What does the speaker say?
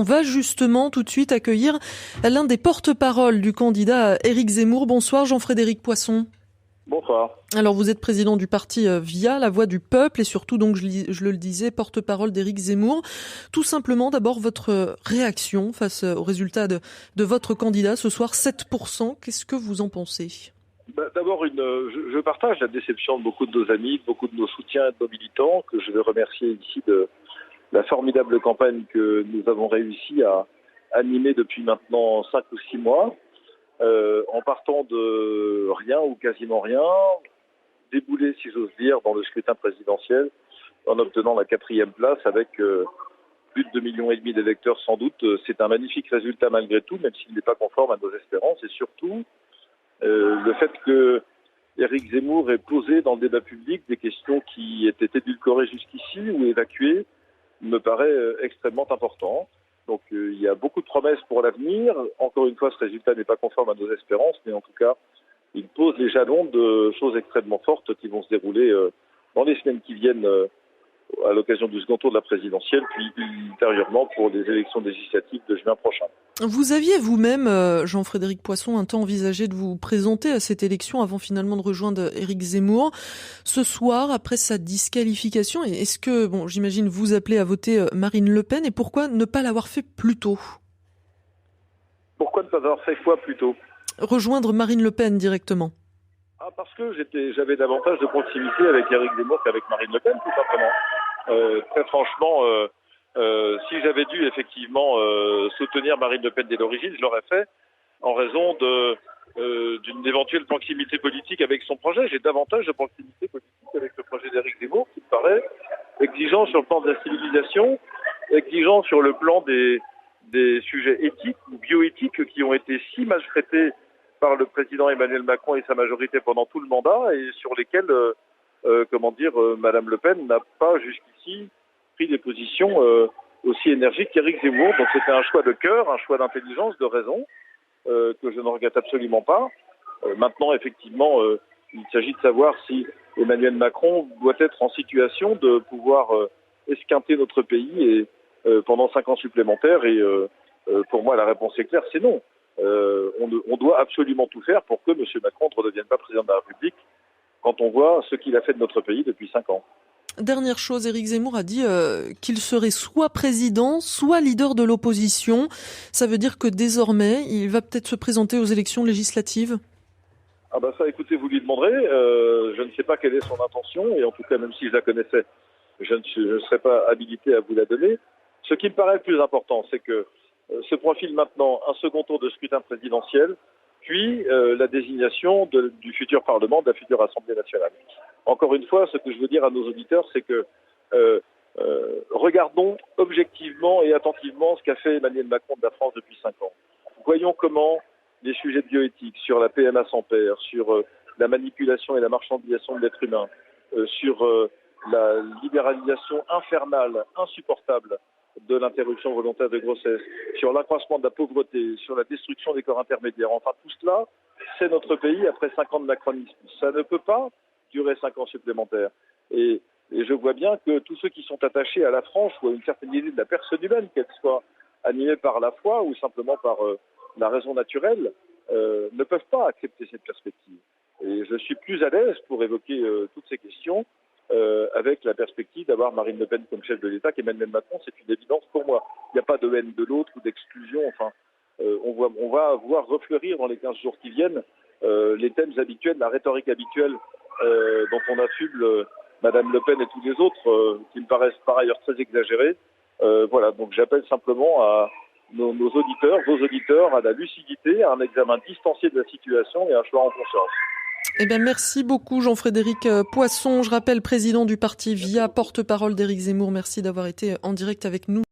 va justement tout de suite accueillir l'un des porte-paroles du candidat Éric Zemmour. Bonsoir Jean-Frédéric Poisson. Bonsoir. Alors vous êtes président du parti VIA, la voix du peuple, et surtout, donc je le disais, porte-parole d'Éric Zemmour. Tout simplement, d'abord, votre réaction face aux résultats de votre candidat ce soir, 7%. Qu'est-ce que vous en pensez ? D'abord, je partage la déception de beaucoup de nos amis, de beaucoup de nos soutiens et de nos militants, que je veux remercier ici de la formidable campagne que nous avons réussi à animer depuis maintenant 5 ou 6 mois. En partant de rien ou quasiment rien, débouler, si j'ose dire, dans le scrutin présidentiel, en obtenant la 4e place avec plus de 2,5 millions d'électeurs sans doute. C'est un magnifique résultat malgré tout, même s'il n'est pas conforme à nos espérances. Et surtout, le fait que Éric Zemmour ait posé dans le débat public des questions qui étaient édulcorées jusqu'ici ou évacuées me paraît extrêmement important. Donc il y a beaucoup de promesses pour l'avenir. Encore une fois, ce résultat n'est pas conforme à nos espérances, mais en tout cas, il pose les jalons de choses extrêmement fortes qui vont se dérouler dans les semaines qui viennent à l'occasion du second tour de la présidentielle, puis ultérieurement pour les élections législatives de juin prochain. Vous aviez vous-même, Jean-Frédéric Poisson, un temps envisagé de vous présenter à cette élection avant finalement de rejoindre Éric Zemmour. Ce soir, après sa disqualification, est-ce que, j'imagine vous appelez à voter Marine Le Pen, et pourquoi ne pas l'avoir fait plus tôt ? Pourquoi ne pas avoir fait quoi plus tôt ? Rejoindre Marine Le Pen directement. Parce que j'avais davantage de proximité avec Éric Zemmour qu'avec Marine Le Pen, tout simplement. Très franchement, si j'avais dû effectivement soutenir Marine Le Pen dès l'origine, je l'aurais fait en raison d'une éventuelle proximité politique avec son projet. J'ai davantage de proximité politique avec le projet d'Éric Zemmour, qui me paraît exigeant sur le plan de la civilisation, exigeant sur le plan des sujets éthiques ou bioéthiques qui ont été si maltraités par le président Emmanuel Macron et sa majorité pendant tout le mandat, et sur lesquels, Madame Le Pen n'a pas jusqu'ici pris des positions aussi énergiques qu'Éric Zemmour. Donc c'était un choix de cœur, un choix d'intelligence, de raison, que je ne regrette absolument pas. Maintenant, effectivement, il s'agit de savoir si Emmanuel Macron doit être en situation de pouvoir esquinter notre pays et pendant 5 ans supplémentaires. Et pour moi, la réponse est claire, c'est non. On doit absolument tout faire pour que M. Macron ne redevienne pas président de la République quand on voit ce qu'il a fait de notre pays depuis 5 ans. Dernière chose, Éric Zemmour a dit qu'il serait soit président, soit leader de l'opposition. Ça veut dire que désormais, il va peut-être se présenter aux élections législatives ? Ça, écoutez, vous lui demanderez. Je ne sais pas quelle est son intention, et en tout cas, même si je la connaissais, je ne serais pas habilité à vous la donner. Ce qui me paraît le plus important, c'est que se profile maintenant un second tour de scrutin présidentiel, puis la désignation du futur Parlement, de la future Assemblée nationale. Encore une fois, ce que je veux dire à nos auditeurs, c'est que regardons objectivement et attentivement ce qu'a fait Emmanuel Macron de la France depuis 5 ans. Voyons comment les sujets de bioéthique, sur la PMA sans père, sur la manipulation et la marchandisation de l'être humain, sur la libéralisation infernale, insupportable de l'interruption volontaire de grossesse, sur l'accroissement de la pauvreté, sur la destruction des corps intermédiaires. Enfin, tout cela, c'est notre pays après 5 ans de macronisme. Ça ne peut pas durer 5 ans supplémentaires. Et je vois bien que tous ceux qui sont attachés à la France ou à une certaine idée de la personne humaine, qu'elle soit animée par la foi ou simplement par la raison naturelle, ne peuvent pas accepter cette perspective. Et je suis plus à l'aise pour évoquer toutes ces questions avec la perspective d'avoir Marine Le Pen comme chef de l'État qu'Emmanuel Macron. C'est une évidence pour moi. Il n'y a pas de haine de l'autre ou d'exclusion. Enfin, on va voir refleurir dans les 15 jours qui viennent les thèmes habituels, la rhétorique habituelle dont on affuble Madame Le Pen et tous les autres, qui me paraissent par ailleurs très exagérés. Donc j'appelle simplement à nos auditeurs, vos auditeurs, à la lucidité, à un examen distancié de la situation et à un choix en conscience. Merci beaucoup Jean-Frédéric Poisson. Je rappelle président du parti VIA, porte-parole d'Éric Zemmour. Merci d'avoir été en direct avec nous.